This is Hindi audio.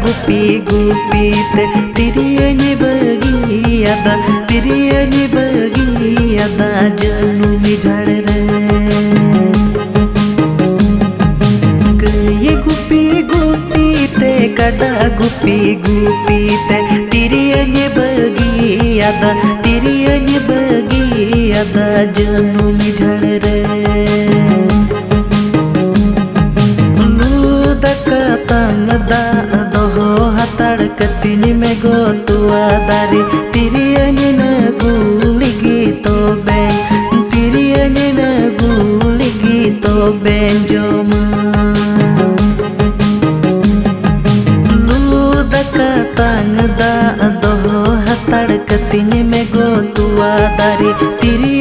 गुपी गुपी ते तिरियनि बगियादा तिरियनि बगियादा जनुमी झाड़ रे गये गुपी गुपी ते कड़ा गुपी गुपी ते तिरियनि बगियादा तिरियनि बगियादा जनुमी झाड़ रे कतिनी में गोतुआ दारी तिरियनि न गुलिगी तो बेन तिरियनि न गुलिगी तो बेन जोमा लूदका तांग दा दोहो हतड़ कतिनी में गोतुआ दारी तिरि